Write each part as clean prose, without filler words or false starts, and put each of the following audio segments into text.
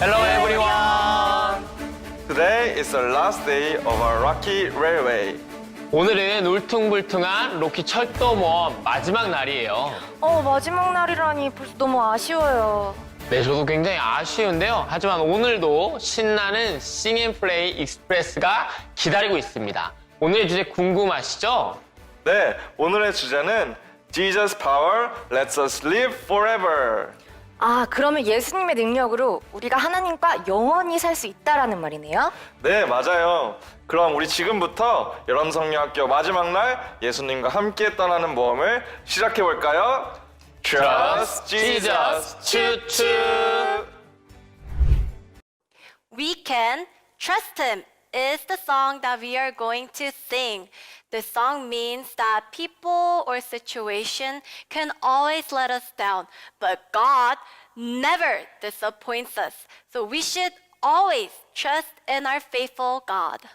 Hello everyone. Today is the last day of our Rocky Railway. 오늘은 울퉁불퉁한 로키 철도 모험 마지막 날이에요. 마지막 날이라니 벌써 너무 아쉬워요. 네, 저도 굉장히 아쉬운데요. 하지만 오늘도 신나는 싱앤플레이 익스프레스가 기다리고 있습니다. 오늘의 주제 궁금하시죠? 네, 오늘의 주제는 Jesus Power Lets Us Live Forever. 그러면 예수님의 능력으로 우리가 하나님과 영원히 살 수 있다라는 말이네요. 네, 맞아요. 그럼 우리 지금부터 여름성령학교 마지막 날 예수님과 함께 떠나는 모험을 시작해 볼까요? Trust Jesus. 추추. We Can Trust Him is the song that we are going to sing. The song means that people or situation can always let us down, but God never disappoints us. So we should always trust in our faithful God.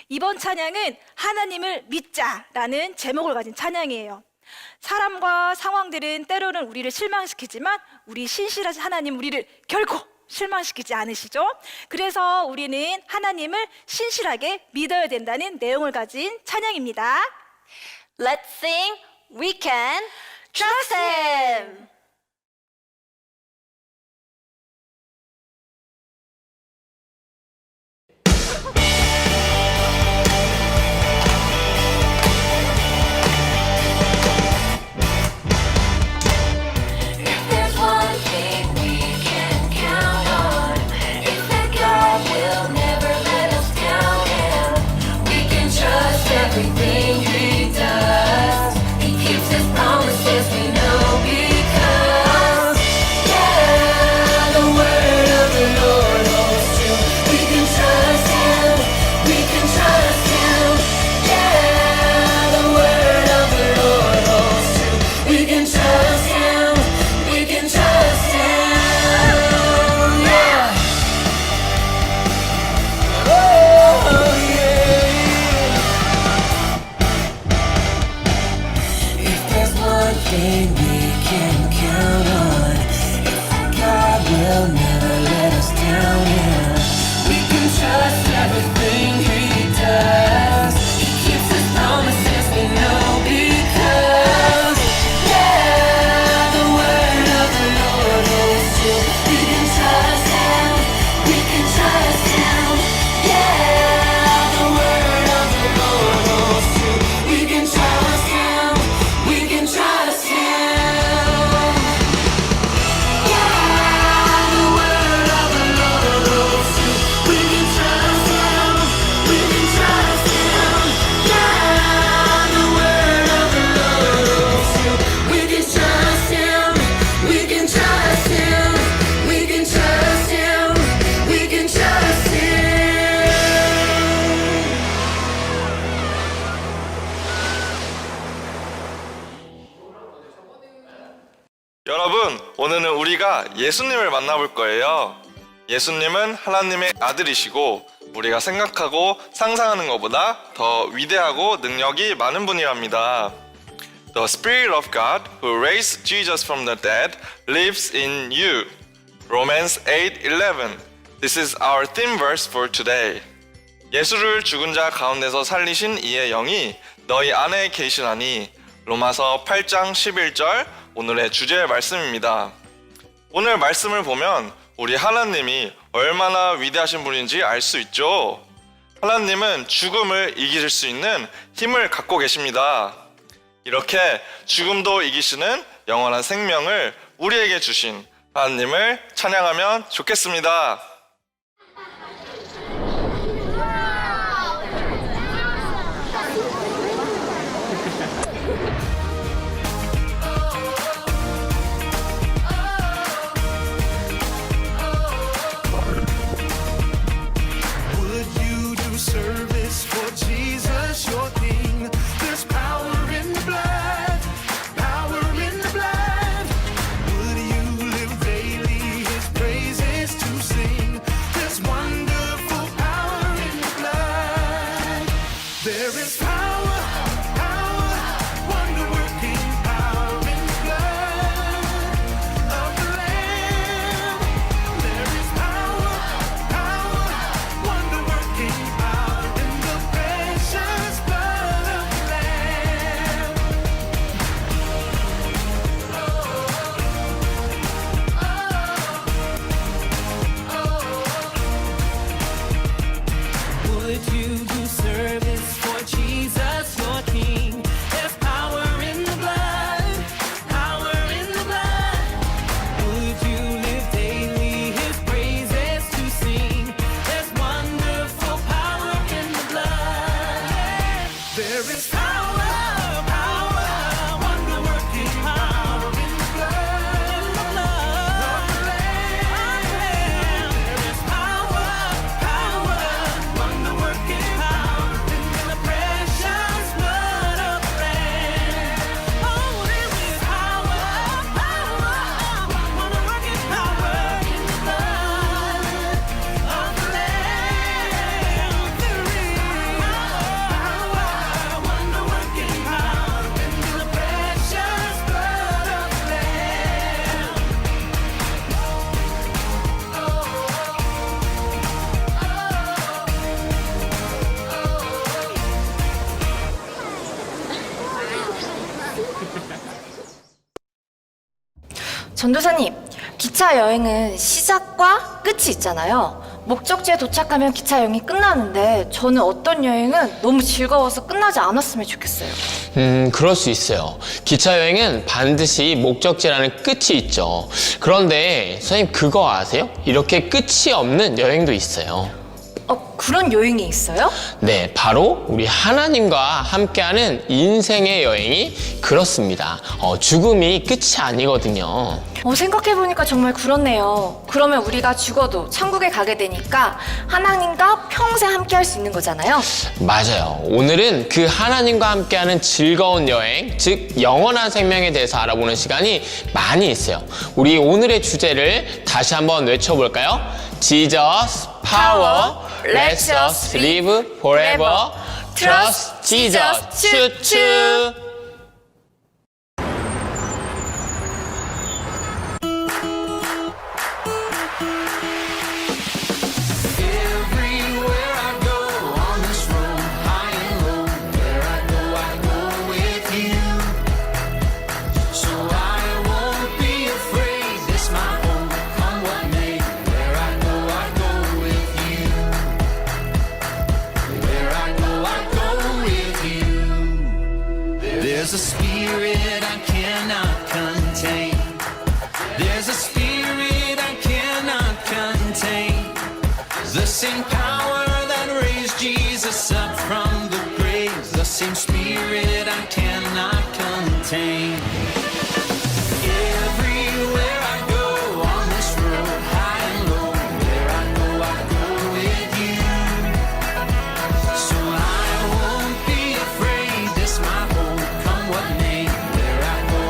이번 찬양은 하나님을 믿자라는 제목을 가진 찬양이에요. 사람과 상황들은 때로는 우리를 실망시키지만 우리 신실하신 하나님 우리를 결코 실망시키지 않으시죠? 그래서 우리는 하나님을 신실하게 믿어야 된다는 내용을 가진 찬양입니다. Let's sing We Can Trust Him. There's one thing we can count on. It's that God will never let us down, and we can trust everything He does. He keeps His promises, we know, because yeah, the word of the Lord holds true. We can trust Him. We can trust Him. Yeah, the word of the Lord holds true. We can trust Him. We can trust Him. Yeah. Oh yeah. If there's one thing we can count on, it's that God will never let us down. And we can trust everything He does. He keeps His promises, we know, because yeah, the word of the Lord is true. We can trust Him. We can trust Him. Yeah, the word of the Lord is true. We can trust Him. We can trust Him. Yeah, the word of the Lord is true. We can trust Him. We can trust Him. Yeah, the word of the Lord is true. We can trust Him. We can trust Him. We can trust Him. We can trust Him. 여러분, 오늘은 우리가 예수님을 만나볼 거예요. 예수님은 하나님의 아들이시고 우리가 생각하고 상상하는 것보다 더 위대하고 능력이 많은 분이랍니다. The Spirit of God who raised Jesus from the dead lives in you. Romans 8:11. This is our theme verse for today. 예수를 죽은 자 가운데서 살리신 이의 영이 너희 안에 계시나니. 로마서 8장 11절 오늘의 주제의 말씀입니다. 오늘 말씀을 보면 우리 하나님이 얼마나 위대하신 분인지 알 수 있죠. 하나님은 죽음을 이기실 수 있는 힘을 갖고 계십니다. 이렇게 죽음도 이기시는 영원한 생명을 우리에게 주신 하나님을 찬양하면 좋겠습니다. Would you do service for Jesus, your King? There's power in the blood, power in the blood. Would you live daily His praises to sing? 전도사님, 기차 여행은 시작과 끝이 있잖아요. 목적지에 도착하면 기차 여행이 끝나는데 저는 어떤 여행은 너무 즐거워서 끝나지 않았으면 좋겠어요. 그럴 수 있어요. 기차 여행은 반드시 목적지라는 끝이 있죠. 그런데 선생님 그거 아세요? 이렇게 끝이 없는 여행도 있어요. 그런 여행이 있어요? 네, 바로 우리 하나님과 함께하는 인생의 여행이 그렇습니다. 죽음이 끝이 아니거든요. 생각해보니까 정말 그렇네요. 그러면 우리가 죽어도 천국에 가게 되니까 하나님과 평생 함께 할 수 있는 거잖아요. 맞아요. 오늘은 그 하나님과 함께하는 즐거운 여행, 즉 영원한 생명에 대해서 알아보는 시간이 많이 있어요. 우리 오늘의 주제를 다시 한번 외쳐볼까요? Jesus Power, Let us live forever. Trust Jesus. 추추. Everywhere I go on this road, high and low, where I go with you. So I won't be afraid. This my home, come what may. Where I go with you. Where I go with you. There's a spirit I cannot contain. There's a spirit I cannot contain. The same power that raised Jesus up from the grave, the same spirit I cannot contain. Everywhere I go on this road, high and low, where I go with you. So I won't be afraid, this my home, come what may. Where I go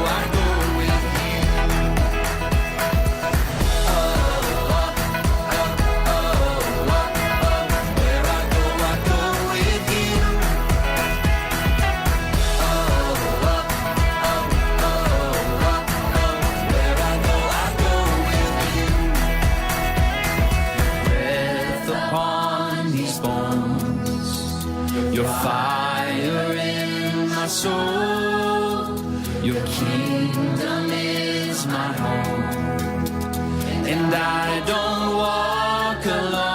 with you. Where I go with you. Where I go with you. Breath upon these bones, your fire in my soul, your kingdom is my home, and I don't walk alone.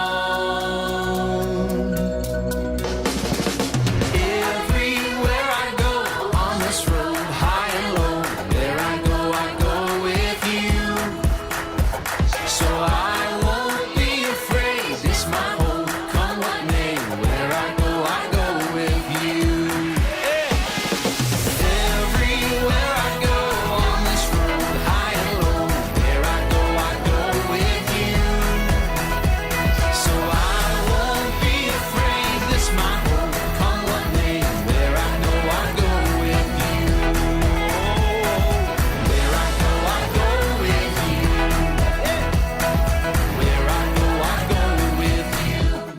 Everywhere I go on this road, high and low, where I go with you. So I won't be afraid, this my home, come what may. Where I go with you. Everywhere I go on this road, high and low, where I go with you. So I won't be afraid, this my home, come what may. Where I go with you. Where I go with you. Where I go with you.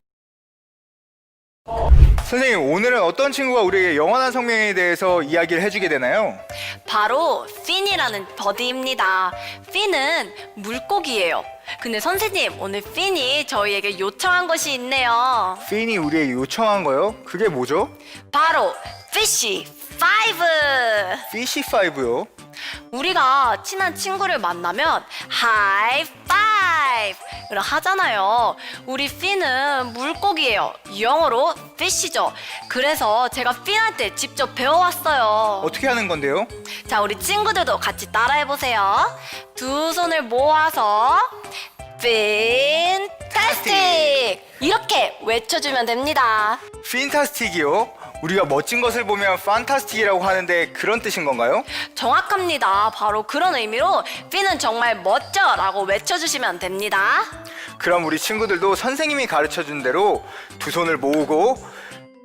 선생님, 오늘은 어떤 친구가 우리에게 영원한 생명에 대해서 이야기를 해주게 되나요? 바로 핀이라는 버디입니다. 핀은 물고기예요. 근데 선생님, 오늘 핀이 저희에게 요청한 것이 있네요. 핀이 우리에게 요청한 거요? 그게 뭐죠? 바로 피쉬 5. 피시 5요? 우리가 친한 친구를 만나면 하이파이브를 하잖아요. 우리 핀은 물고기예요. 영어로 fish죠. 그래서 제가 핀한테 직접 배워왔어요. 어떻게 하는 건데요? 자, 우리 친구들도 같이 따라해보세요. 두 손을 모아서 핀타스틱 이렇게 외쳐주면 됩니다. 핀타스틱이요? 우리가 멋진 것을 보면 판타스틱이라고 하는데 그런 뜻인 건가요? 정확합니다. 바로 그런 의미로 핀은 정말 멋져 라고 외쳐주시면 됩니다. 그럼 우리 친구들도 선생님이 가르쳐준 대로 두 손을 모으고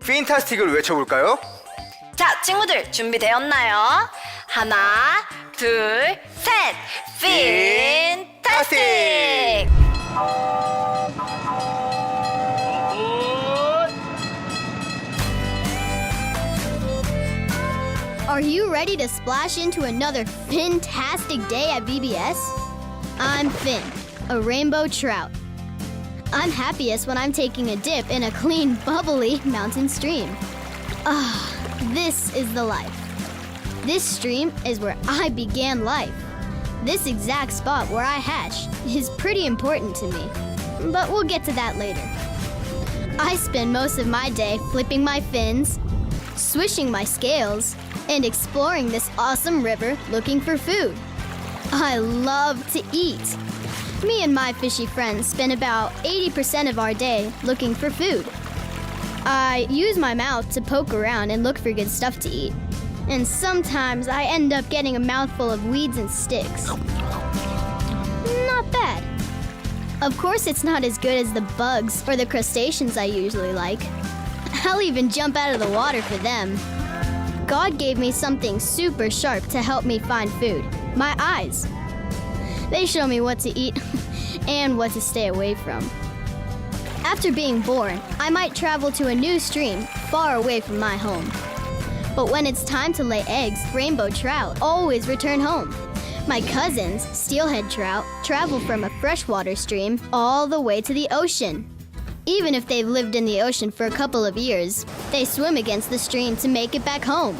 핀타스틱을 외쳐볼까요? 자, 친구들 준비되었나요? 하나, 둘, 셋! 핀타스틱! Are you ready to splash into another fantastic day at VBS? I'm Finn, a rainbow trout. I'm happiest when I'm taking a dip in a clean, bubbly mountain stream. This is the life. This stream is where I began life. This exact spot where I hatched is pretty important to me, but we'll get to that later. I spend most of my day flipping my fins, swishing my scales, and exploring this awesome river looking for food. I love to eat. Me and my fishy friends spend about 80% of our day looking for food. I use my mouth to poke around and look for good stuff to eat. And sometimes I end up getting a mouthful of weeds and sticks. Not bad. Of course, it's not as good as the bugs or the crustaceans I usually like. I'll even jump out of the water for them. God gave me something super sharp to help me find food. My eyes. They show me what to eat and what to stay away from. After being born, I might travel to a new stream far away from my home. But when it's time to lay eggs, rainbow trout always return home. My cousins, steelhead trout, travel from a freshwater stream all the way to the ocean. Even if they've lived in the ocean for a couple of years, they swim against the stream to make it back home.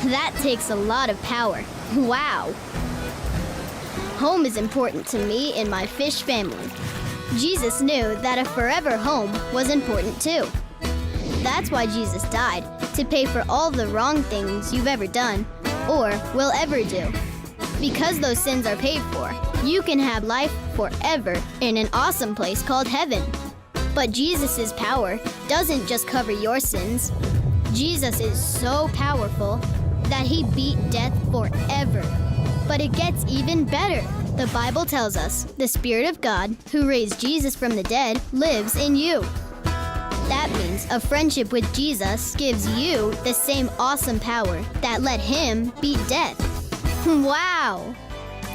That takes a lot of power. Wow. Home is important to me and my fish family. Jesus knew that a forever home was important too. That's why Jesus died, to pay for all the wrong things you've ever done or will ever do. Because those sins are paid for, you can have life forever in an awesome place called heaven. But Jesus' power doesn't just cover your sins. Jesus is so powerful that he beat death forever. But it gets even better. The Bible tells us the Spirit of God, who raised Jesus from the dead, lives in you. That means a friendship with Jesus gives you the same awesome power that let him beat death. Wow!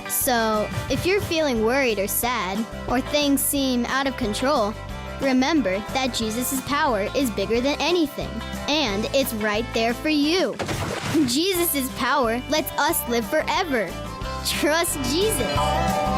So, if you're feeling worried or sad, or things seem out of control, remember that Jesus' power is bigger than anything, and it's right there for you. Jesus' power lets us live forever. Trust Jesus.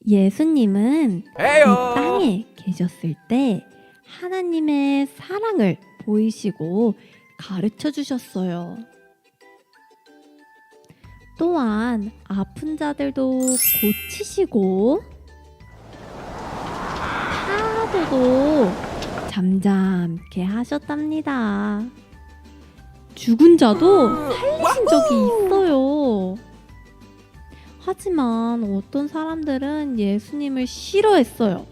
예수님은 이 땅에 계셨을 때 하나님의 사랑을 보이시고 가르쳐 주셨어요. 또한 아픈 자들도 고치시고 파도도 잠잠케 하셨답니다. 죽은 자도 살리신 적이 있어요. 하지만 어떤 사람들은 예수님을 싫어했어요.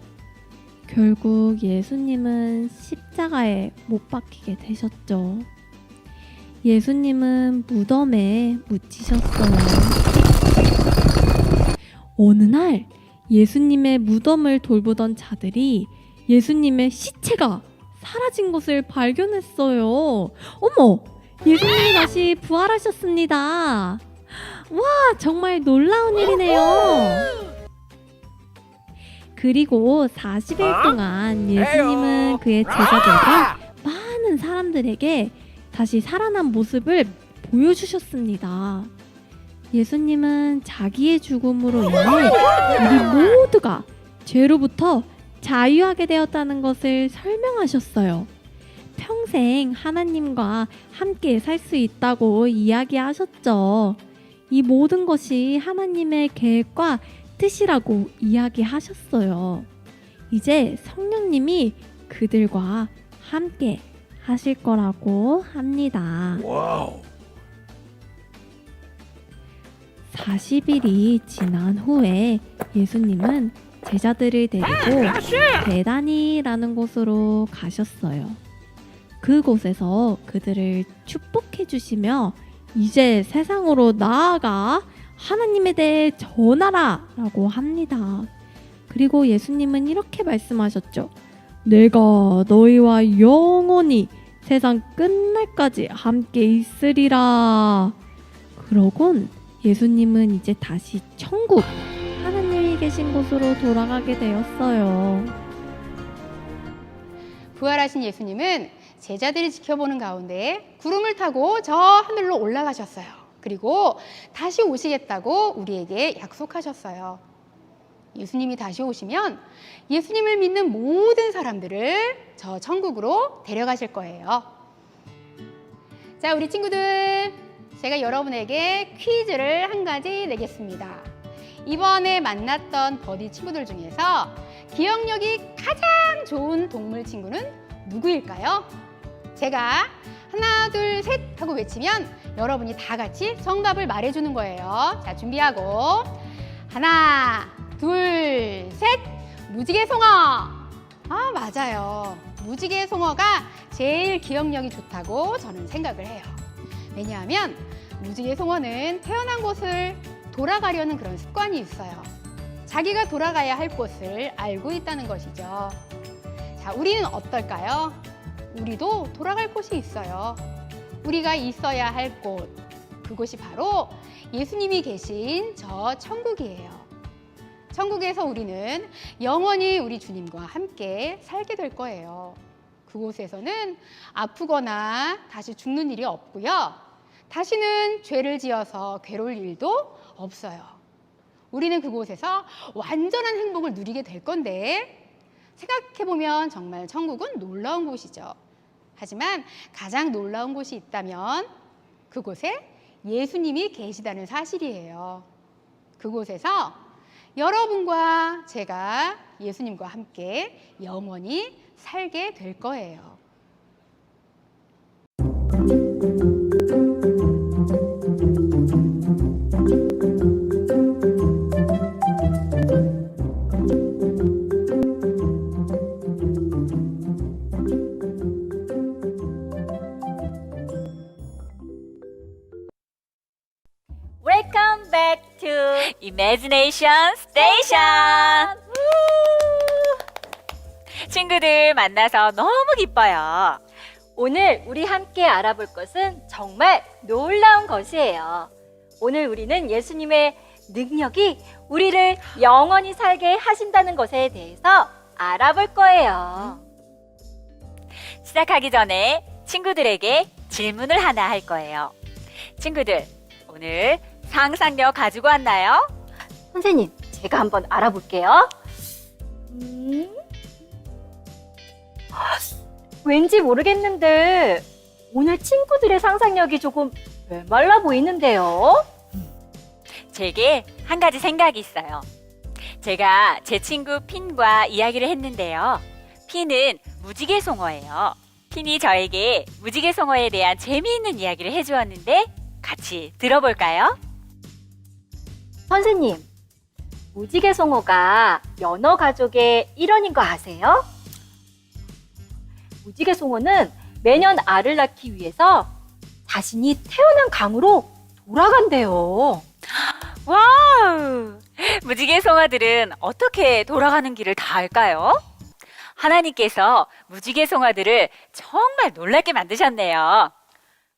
결국 예수님은 십자가에 못 박히게 되셨죠. 예수님은 무덤에 묻히셨어요. 어느 날 예수님의 무덤을 돌보던 자들이 예수님의 시체가 사라진 것을 발견했어요. 어머! 예수님이 다시 부활하셨습니다. 와, 정말 놀라운 일이네요. 그리고 40일 동안 예수님은 그의 제자들과 많은 사람들에게 다시 살아난 모습을 보여주셨습니다. 예수님은 자기의 죽음으로 인해 우리 모두가 죄로부터 자유하게 되었다는 것을 설명하셨어요. 평생 하나님과 함께 살 수 있다고 이야기하셨죠. 이 모든 것이 하나님의 계획과 뜻이라고 이야기하셨어요. 이제 성령님이 그들과 함께 하실 거라고 합니다. 40일이 지난 후에 예수님은 제자들을 데리고 베다니라는 곳으로 가셨어요. 그곳에서 그들을 축복해 주시며 이제 세상으로 나아가 하나님에 대해 전하라 라고 합니다. 그리고 예수님은 이렇게 말씀하셨죠. 내가 너희와 영원히 세상 끝날까지 함께 있으리라. 그러곤 예수님은 이제 다시 천국 하나님에게 계신 곳으로 돌아가게 되었어요. 부활하신 예수님은 제자들이 지켜보는 가운데 구름을 타고 저 하늘로 올라가셨어요. 그리고 다시 오시겠다고 우리에게 약속하셨어요. 예수님이 다시 오시면 예수님을 믿는 모든 사람들을 저 천국으로 데려가실 거예요. 자, 우리 친구들, 제가 여러분에게 퀴즈를 한 가지 내겠습니다. 이번에 만났던 버디 친구들 중에서 기억력이 가장 좋은 동물 친구는 누구일까요? 제가 하나, 둘, 셋 하고 외치면 여러분이 다 같이 정답을 말해주는 거예요. 자, 준비하고 하나, 둘, 셋! 무지개송어! 아, 맞아요. 무지개송어가 제일 기억력이 좋다고 저는 생각을 해요. 왜냐하면 무지개송어는 태어난 곳을 돌아가려는 그런 습관이 있어요. 자기가 돌아가야 할 곳을 알고 있다는 것이죠. 자, 우리는 어떨까요? 우리도 돌아갈 곳이 있어요. 우리가 있어야 할 곳, 그곳이 바로 예수님이 계신 저 천국이에요. 천국에서 우리는 영원히 우리 주님과 함께 살게 될 거예요. 그곳에서는 아프거나 다시 죽는 일이 없고요. 다시는 죄를 지어서 괴로울 일도 없어요. 우리는 그곳에서 완전한 행복을 누리게 될 건데, 생각해보면 정말 천국은 놀라운 곳이죠. 하지만 가장 놀라운 곳이 있다면 그곳에 예수님이 계시다는 사실이에요. 그곳에서 여러분과 제가 예수님과 함께 영원히 살게 될 거예요. Welcome back to Imagination Station. 친구들 만나서 너무 기뻐요. 오늘 우리 함께 알아볼 것은 정말 놀라운 것이에요. 오늘 우리는 예수님의 능력이 우리를 영원히 살게 하신다는 것에 대해서 알아볼 거예요. 시작하기 전에 친구들에게 질문을 하나 할 거예요. 친구들, 오늘 상상력 가지고 왔나요? 선생님, 제가 한번 알아볼게요. 왠지 모르겠는데 오늘 친구들의 상상력이 조금 메말라 보이는데요? 제게 한 가지 생각이 있어요. 제가 제 친구 핀과 이야기를 했는데요. 핀은 무지개송어예요. 핀이 저에게 무지개송어에 대한 재미있는 이야기를 해주었는데 같이 들어볼까요? 선생님, 무지개송어가 연어 가족의 일원인 거 아세요? 무지개송어는 매년 알을 낳기 위해서 자신이 태어난 강으로 돌아간대요. 와우! 무지개송어들은 어떻게 돌아가는 길을 다 알까요? 하나님께서 무지개송어들을 정말 놀랍게 만드셨네요.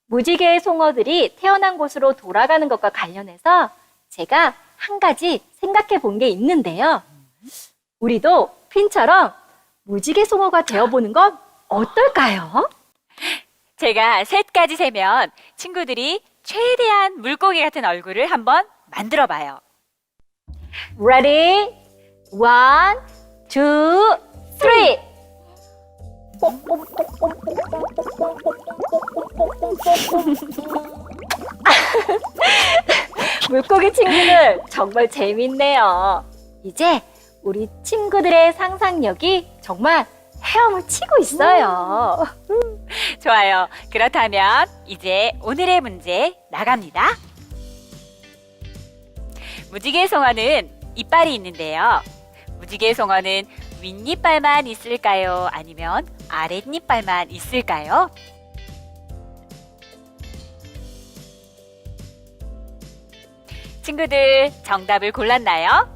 무지개송어들이 태어난 곳으로 돌아가는 것과 관련해서 제가 한 가지 생각해 본 게 있는데요. 우리도 핀처럼 무지개송어가 되어보는 건 어떨까요? 제가 셋까지 세면 친구들이 최대한 물고기 같은 얼굴을 한번 만들어 봐요. Ready? 1, 2, 3! 물고기 친구들 정말 재밌네요. 이제 우리 친구들의 상상력이 정말 헤엄을 치고 있어요. 좋아요. 그렇다면 이제 오늘의 문제 나갑니다. 무지개송어는 이빨이 있는데요. 무지개송어는 윗니빨만 있을까요? 아니면 아랫니빨만 있을까요? 친구들 정답을 골랐나요?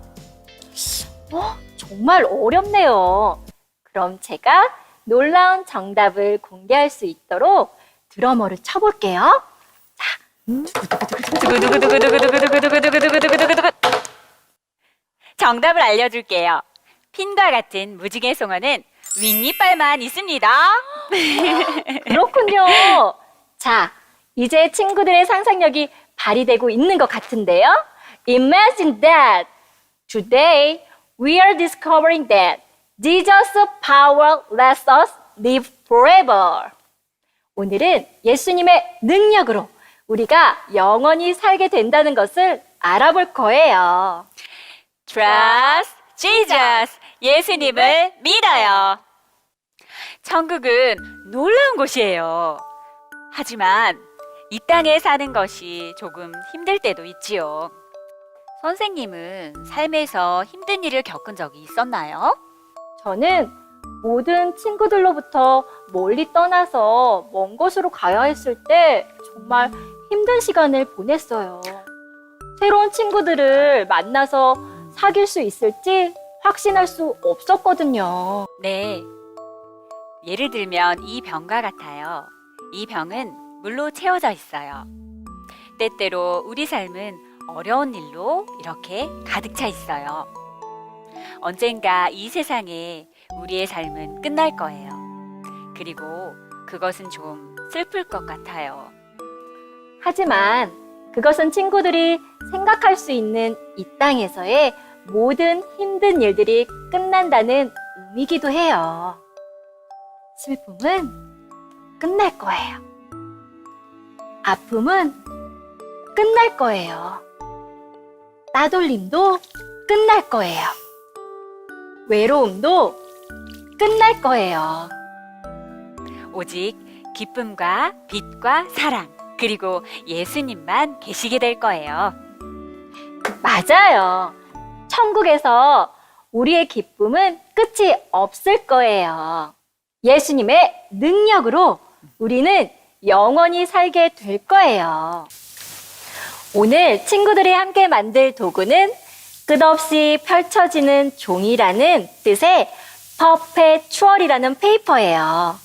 정말 어렵네요. 그럼 제가 놀라운 정답을 공개할 수 있도록 드러머를 쳐볼게요. 자, 정답을 알려줄게요. 핀과 같은 무지개 송어는 윗니빨만 있습니다. 그렇군요. 자, 이제 친구들의 상상력이 발휘되고 있는 것 같은데요. Imagine that. Today, we are discovering that Jesus' power lets us live forever. 오늘은 예수님의 능력으로 우리가 영원히 살게 된다는 것을 알아볼 거예요. Trust Jesus. 예수님을 믿어요. 천국은 놀라운 곳이에요. 하지만 이 땅에 사는 것이 조금 힘들 때도 있지요. 선생님은 삶에서 힘든 일을 겪은 적이 있었나요? 저는 모든 친구들로부터 멀리 떠나서 먼 곳으로 가야 했을 때 정말 힘든 시간을 보냈어요. 새로운 친구들을 만나서 사귈 수 있을지 확신할 수 없었거든요. 네. 예를 들면 이 병과 같아요. 이 병은 물로 채워져 있어요. 때때로 우리 삶은 어려운 일로 이렇게 가득 차 있어요. 언젠가 이 세상에 우리의 삶은 끝날 거예요. 그리고 그것은 좀 슬플 것 같아요. 하지만 그것은 친구들이 생각할 수 있는 이 땅에서의 모든 힘든 일들이 끝난다는 의미이기도 해요. 슬픔은 끝날 거예요. 아픔은 끝날 거예요. 따돌림도 끝날 거예요. 외로움도 끝날 거예요. 오직 기쁨과 빛과 사랑, 그리고 예수님만 계시게 될 거예요. 맞아요. 천국에서 우리의 기쁨은 끝이 없을 거예요. 예수님의 능력으로 우리는 영원히 살게 될 거예요. 오늘 친구들이 함께 만들 도구는 끝없이 펼쳐지는 종이라는 뜻의 퍼페추얼이라는 페이퍼예요.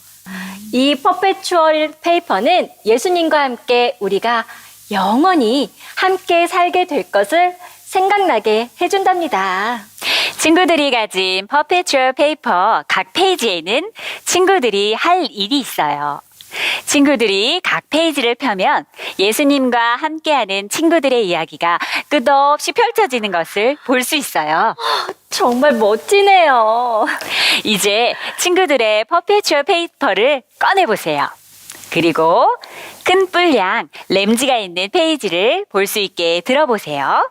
이 퍼페추얼 페이퍼는 예수님과 함께 우리가 영원히 함께 살게 될 것을 생각나게 해준답니다. 친구들이 가진 퍼페추얼 페이퍼 각 페이지에는 친구들이 할 일이 있어요. 친구들이 각 페이지를 펴면 예수님과 함께하는 친구들의 이야기가 끝없이 펼쳐지는 것을 볼 수 있어요. 정말 멋지네요. 이제 친구들의 퍼페추얼 페이퍼를 꺼내보세요. 그리고 큰 뿔량 램지가 있는 페이지를 볼 수 있게 들어보세요.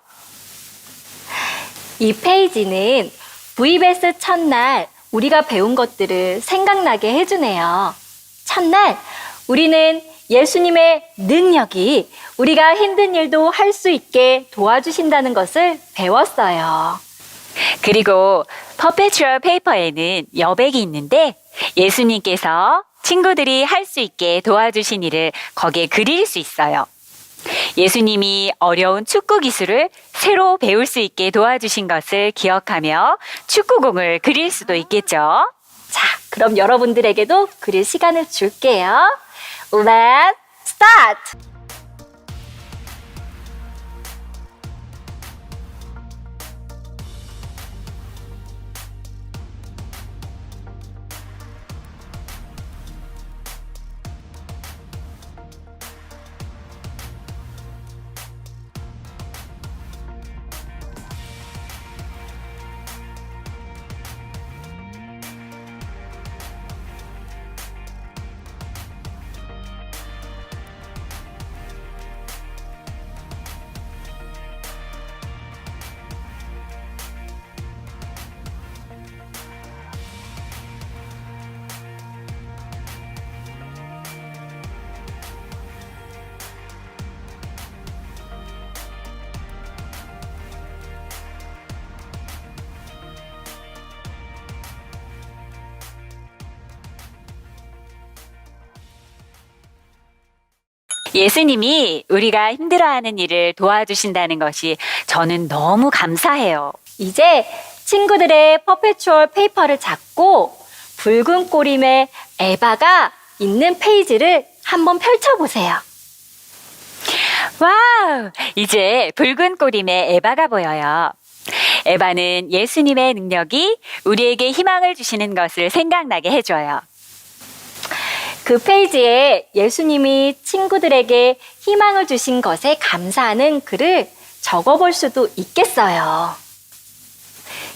이 페이지는 VBS 첫날 우리가 배운 것들을 생각나게 해주네요. 첫날 우리는 예수님의 능력이 우리가 힘든 일도 할 수 있게 도와주신다는 것을 배웠어요. 그리고 퍼페추얼 페이퍼에는 여백이 있는데 예수님께서 친구들이 할 수 있게 도와주신 일을 거기에 그릴 수 있어요. 예수님이 어려운 축구 기술을 새로 배울 수 있게 도와주신 것을 기억하며 축구공을 그릴 수도 있겠죠. 자, 그럼 여러분들에게도 그릴 시간을 줄게요. Let's start! 예수님이 우리가 힘들어하는 일을 도와주신다는 것이 저는 너무 감사해요. 이제 친구들의 퍼페추얼 페이퍼를 잡고 붉은 꼬림의 에바가 있는 페이지를 한번 펼쳐보세요. 와우! 이제 붉은 꼬림의 에바가 보여요. 에바는 예수님의 능력이 우리에게 희망을 주시는 것을 생각나게 해줘요. 그 페이지에 예수님이 친구들에게 희망을 주신 것에 감사하는 글을 적어볼 수도 있겠어요.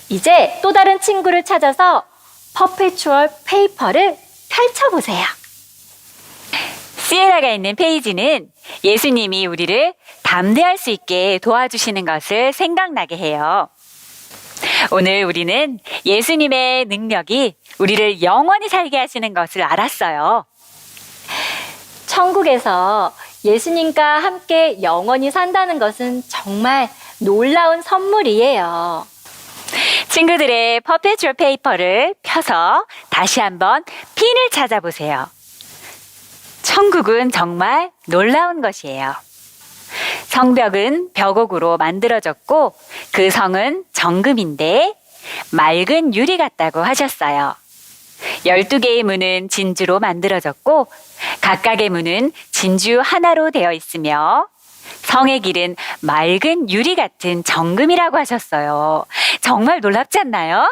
이제 또 다른 친구를 찾아서 퍼페추얼 페이퍼를 펼쳐보세요. 시에라가 있는 페이지는 예수님이 우리를 담대할 수 있게 도와주시는 것을 생각나게 해요. 오늘 우리는 예수님의 능력이 우리를 영원히 살게 하시는 것을 알았어요. 천국에서 예수님과 함께 영원히 산다는 것은 정말 놀라운 선물이에요. 친구들의 퍼페추얼 페이퍼를 펴서 다시 한번 핀을 찾아보세요. 천국은 정말 놀라운 것이에요. 성벽은 벽옥으로 만들어졌고 그 성은 정금인데 맑은 유리 같다고 하셨어요. 12개의 문은 진주로 만들어졌고 각각의 문은 진주 하나로 되어 있으며 성의 길은 맑은 유리 같은 정금이라고 하셨어요. 정말 놀랍지 않나요?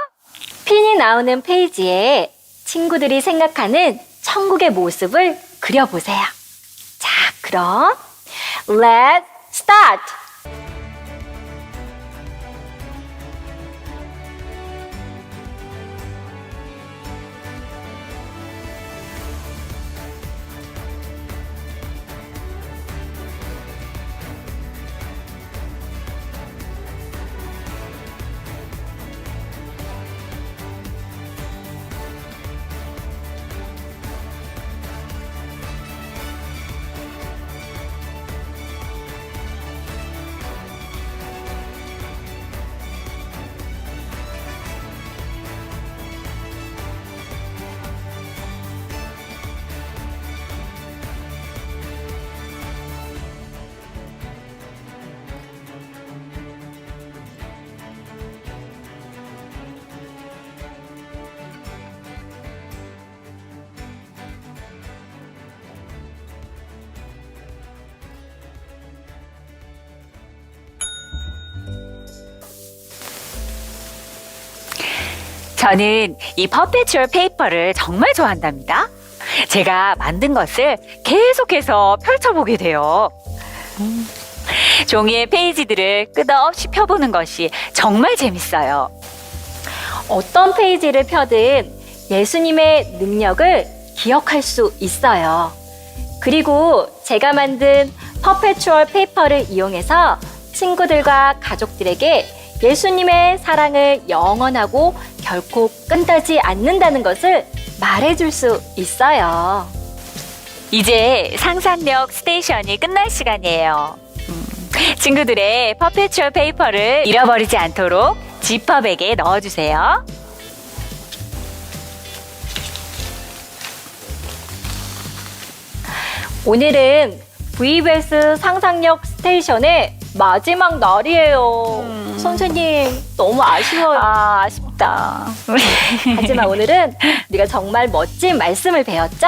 핀이 나오는 페이지에 친구들이 생각하는 천국의 모습을 그려보세요. 자, 그럼 Let's start! 저는 이 퍼페추얼 페이퍼를 정말 좋아한답니다. 제가 만든 것을 계속해서 펼쳐보게 돼요. 종이의 페이지들을 끝없이 펴보는 것이 정말 재밌어요. 어떤 페이지를 펴든 예수님의 능력을 기억할 수 있어요. 그리고 제가 만든 퍼페추얼 페이퍼를 이용해서 친구들과 가족들에게 예수님의 사랑을 영원하고 결코 끝나지 않는다는 것을 말해줄 수 있어요. 이제 상상력 스테이션이 끝날 시간이에요. 친구들의 퍼페추얼 페이퍼를 잃어버리지 않도록 지퍼백에 넣어주세요. 오늘은 VBS 상상력 스테이션의 마지막 날이에요. 선생님, 너무 아쉬워요. 아쉽다. 하지만 오늘은 우리가 정말 멋진 말씀을 배웠죠?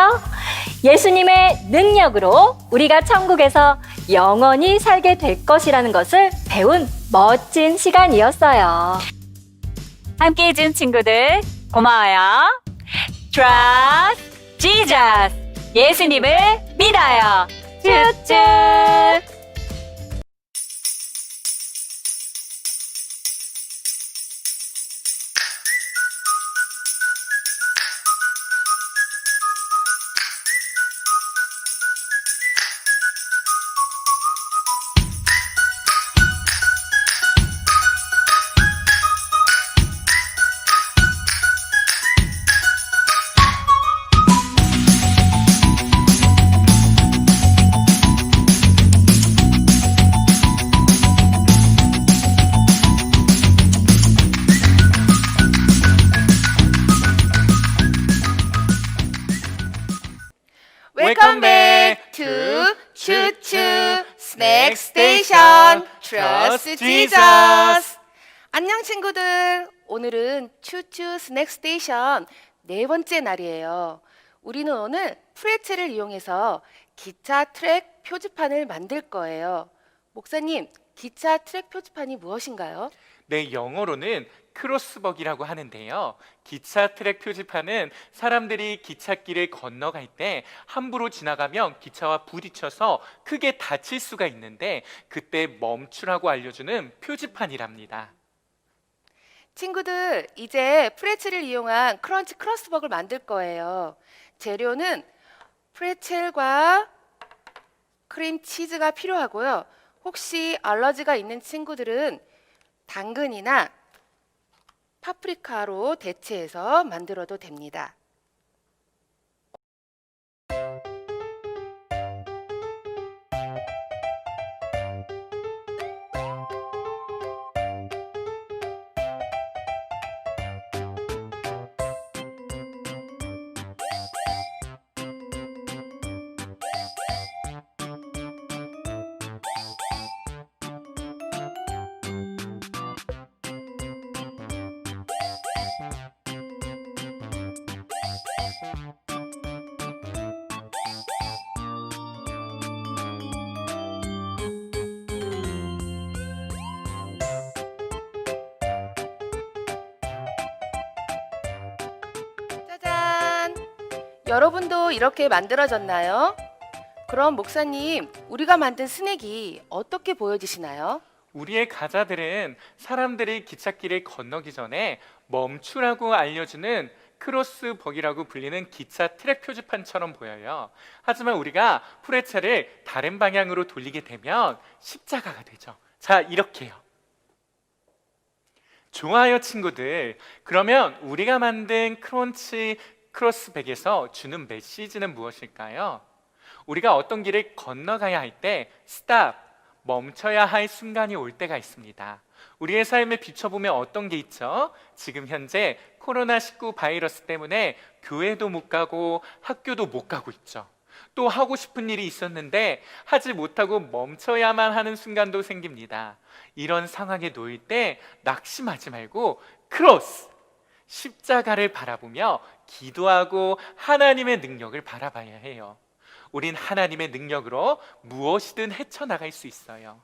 예수님의 능력으로 우리가 천국에서 영원히 살게 될 것이라는 것을 배운 멋진 시간이었어요. 함께 해준 친구들 고마워요. Trust Jesus. 예수님을 믿어요. 쭈쭈. Welcome back to 추추 스낵 스테이션 Trust Jesus. 안녕 친구들. 오늘은 추추 스낵 스테이션 네 번째 날이에요. 우리는 오늘 프레첼을 이용해서 기차 트랙 표지판을 만들 거예요. 목사님, 기차 트랙 표지판이 무엇인가요? 네, 영어로는 크로스벅이라고 하는데요. 기차 트랙 표지판은 사람들이 기찻길을 건너갈 때 함부로 지나가면 기차와 부딪혀서 크게 다칠 수가 있는데 그때 멈추라고 알려주는 표지판이랍니다. 친구들, 이제 프레첼을 이용한 크런치 크로스버거를 만들 거예요. 재료는 프레첼과 크림치즈가 필요하고요. 혹시 알러지가 있는 친구들은 당근이나 파프리카로 대체해서 만들어도 됩니다. 짜잔! 여러분도 이렇게 만들어졌나요? 그럼 목사님, 우리가 만든 스낵이 어떻게 보여지시나요? 우리의 과자들은 사람들이 기찻길을 건너기 전에 멈추라고 알려주는 크로스벅이라고 불리는 기차 트랙 표지판처럼 보여요. 하지만 우리가 프레첼을 다른 방향으로 돌리게 되면 십자가가 되죠. 자, 이렇게요. 좋아요, 친구들. 그러면 우리가 만든 크런치 크로스백에서 주는 메시지는 무엇일까요? 우리가 어떤 길을 건너가야 할 때 스탑, 멈춰야 할 순간이 올 때가 있습니다. 우리의 삶에 비춰보면 어떤 게 있죠? 지금 현재 코로나19 바이러스 때문에 교회도 못 가고 학교도 못 가고 있죠. 또 하고 싶은 일이 있었는데 하지 못하고 멈춰야만 하는 순간도 생깁니다. 이런 상황에 놓일 때 낙심하지 말고 크로스, 십자가를 바라보며 기도하고 하나님의 능력을 바라봐야 해요. 우린 하나님의 능력으로 무엇이든 헤쳐나갈 수 있어요.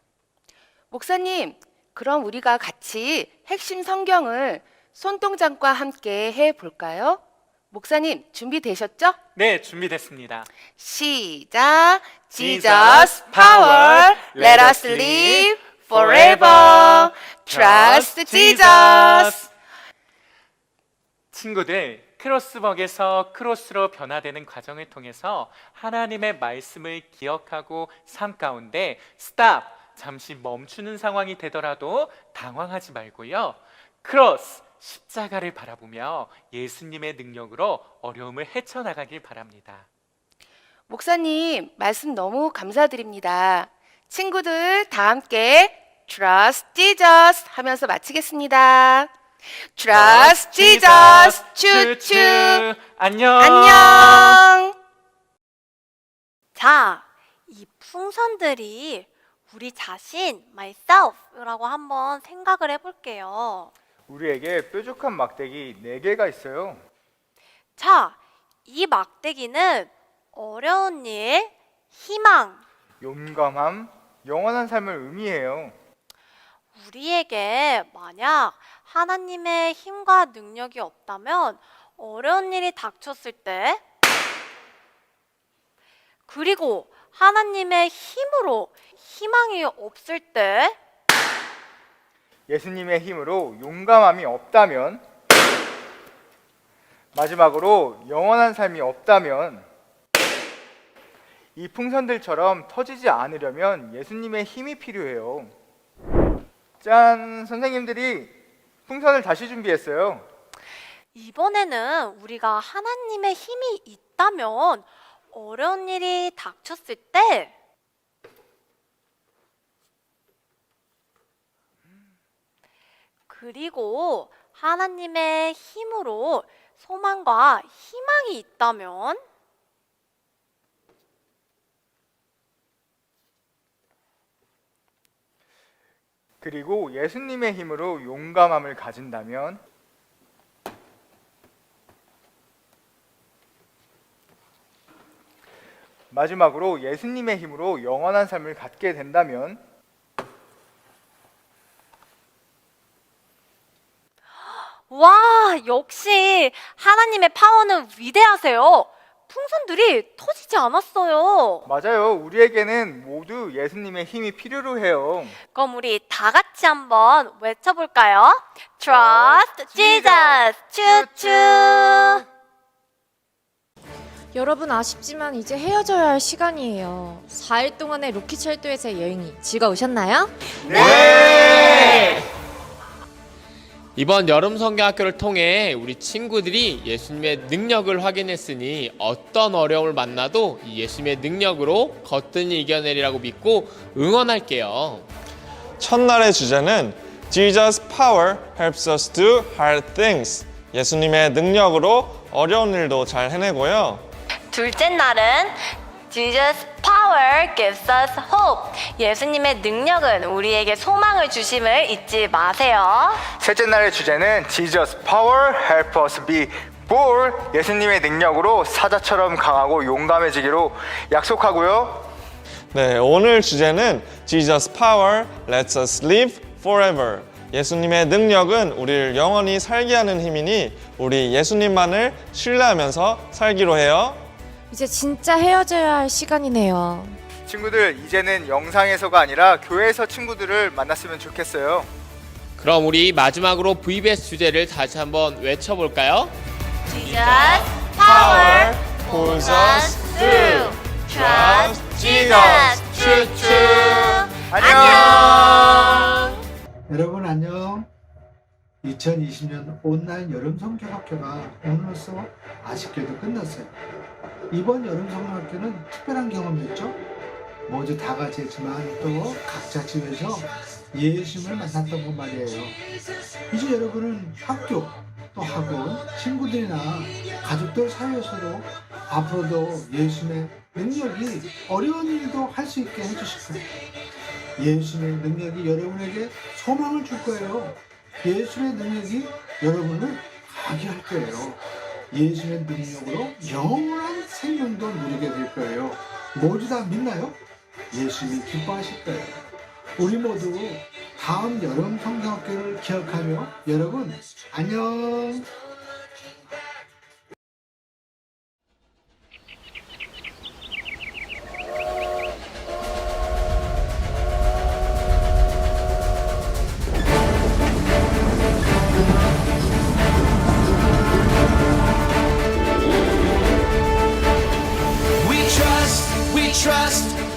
목사님, 그럼 우리가 같이 핵심 성경을 손동작과 함께 해볼까요? 목사님, 준비되셨죠? 네, 준비됐습니다. 시작! Jesus power, let us live forever. Trust Jesus. 친구들, 크로스벅에서 크로스로 변화되는 과정을 통해서 하나님의 말씀을 기억하고 삶 가운데 스탑, 잠시 멈추는 상황이 되더라도 당황하지 말고요. 크로스, 십자가를 바라보며 예수님의 능력으로 어려움을 헤쳐나가길 바랍니다. 목사님, 말씀 너무 감사드립니다. 친구들, 다 함께 Trust Jesus 하면서 마치겠습니다. Trust Jesus, 추추. 안녕. 안녕. 자, 이 풍선들이 우리 자신, myself라고 한번 생각을 해볼게요. 우리에게 뾰족한 막대기 4개가 있어요. 자, 이 막대기는 어려운 일, 희망, 용감함, 영원한 삶을 의미해요. 우리에게 만약 하나님의 힘과 능력이 없다면 어려운 일이 닥쳤을 때, 그리고 하나님의 힘으로 희망이 없을 때, 예수님의 힘으로 용감함이 없다면, 마지막으로 영원한 삶이 없다면, 이 풍선들처럼 터지지 않으려면 예수님의 힘이 필요해요. 짠! 선생님들이 풍선을 다시 준비했어요. 이번에는 우리가 하나님의 힘이 있다면 어려운 일이 닥쳤을 때, 그리고 하나님의 힘으로 소망과 희망이 있다면, 그리고 예수님의 힘으로 용감함을 가진다면, 마지막으로 예수님의 힘으로 영원한 삶을 갖게 된다면, 역시 하나님의 파워는 위대하세요. 풍선들이 터지지 않았어요. 맞아요. 우리에게는 모두 예수님의 힘이 필요로 해요. 그럼 우리 다 같이 한번 외쳐볼까요? Trust Jesus! 추추! 여러분 아쉽지만 이제 헤어져야 할 시간이에요. 4일 동안의 로키철도에서의 여행이 즐거우셨나요? 네! 이번 여름 성경학교를 통해 우리 친구들이 예수님의 능력을 확인했으니 어떤 어려움을 만나도 이 예수님의 능력으로 거뜬히 이겨내리라고 믿고 응원할게요. 첫날의 주제는 Jesus Power helps us do hard things. 예수님의 능력으로 어려운 일도 잘 해내고요. 둘째 날은 Jesus Power gives us hope. 예수님의 능력은 우리에게 소망을 주심을 잊지 마세요. 셋째 날의 주제는 Jesus Power help us be bold. 예수님의 능력으로 사자처럼 강하고 용감해지기로 약속하고요. 네, 오늘 주제는 Jesus Power lets us live forever. 예수님의 능력은 우리를 영원히 살게 하는 힘이니 우리 예수님만을 신뢰하면서 살기로 해요. 이제 진짜 헤어져야 할 시간이네요. 친구들, 이제는 영상에서가 아니라 교회에서 친구들을 만났으면 좋겠어요. 그럼 우리 마지막으로 VBS 주제를 다시 한번 외쳐볼까요? Jesus Power pulls us through. Trust Jesus. 추추. 안녕. 여러분 안녕. 2020년 온라인 여름 성경학교가 오늘로써 아쉽게도 끝났어요. 이번 여름 성경학교는 특별한 경험이었죠. 모두 다 같이 했지만 또 각자 집에서 예수님을 만났던 것 말이에요. 이제 여러분은 학교, 또 학원, 친구들이나 가족들 사이에서도 앞으로도 예수님의 능력이 어려운 일도 할 수 있게 해주실 거예요. 예수님의 능력이 여러분에게 소망을 줄 거예요. 예수님의 능력이 여러분을 가게 할 거예요. 예수님의 능력으로 영원한 생명도 누리게 될 거예요. 모두 다 믿나요? 예수님이 기뻐하실 거예요. 우리 모두 다음 여름 성경학교를 기억하며 여러분 안녕.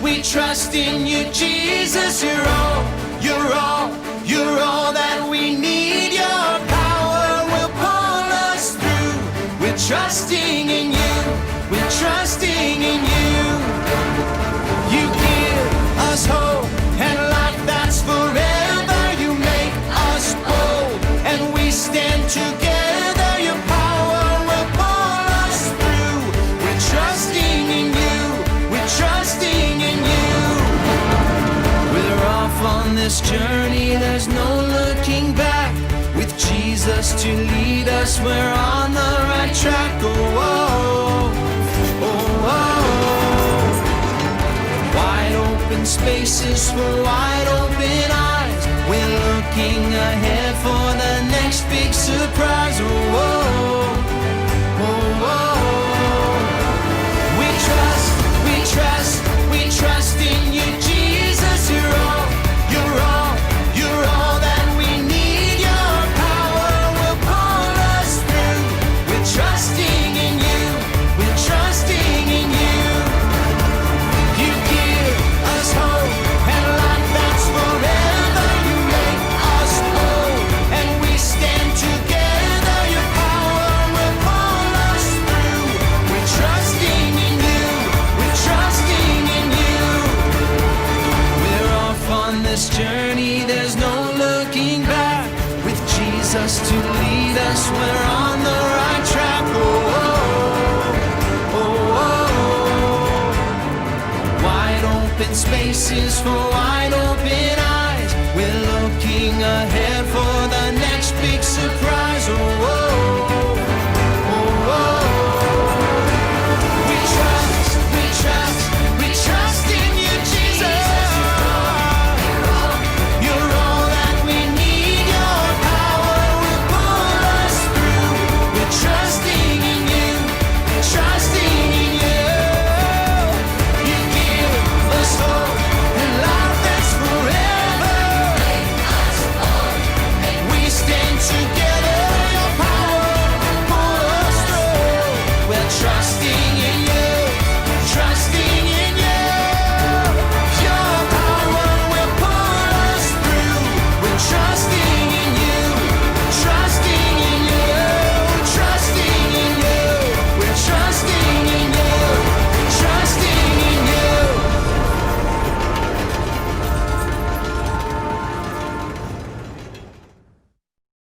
We trust in you, Jesus. You're all that we need. Your power will pull us through. We're trusting in you. We're trusting in you. You give us hope and life that's forever. You make us bold and we stand together. Your power will pull us through. We're trusting in you. We're trusting in you. We're off on this journey, there's no looking back. With Jesus to lead us, we're on the right track. Oh, oh, oh, oh. Wide open spaces for wide open eyes. We're looking ahead for the next big surprise. Oh, oh, oh, oh. We trust in you, Jesus. You're all that we need. Your power will pull us through. We're trusting in you. We're trusting in you. You give us hope and life that's forever. You make us bold and we stand together. Your power will pull us through. We're trusting in you. We're trusting in you. We're off on this journey, there's no looking back. With Jesus to lead us, we're on the right track. Oh, oh, oh, oh. Wide open spaces for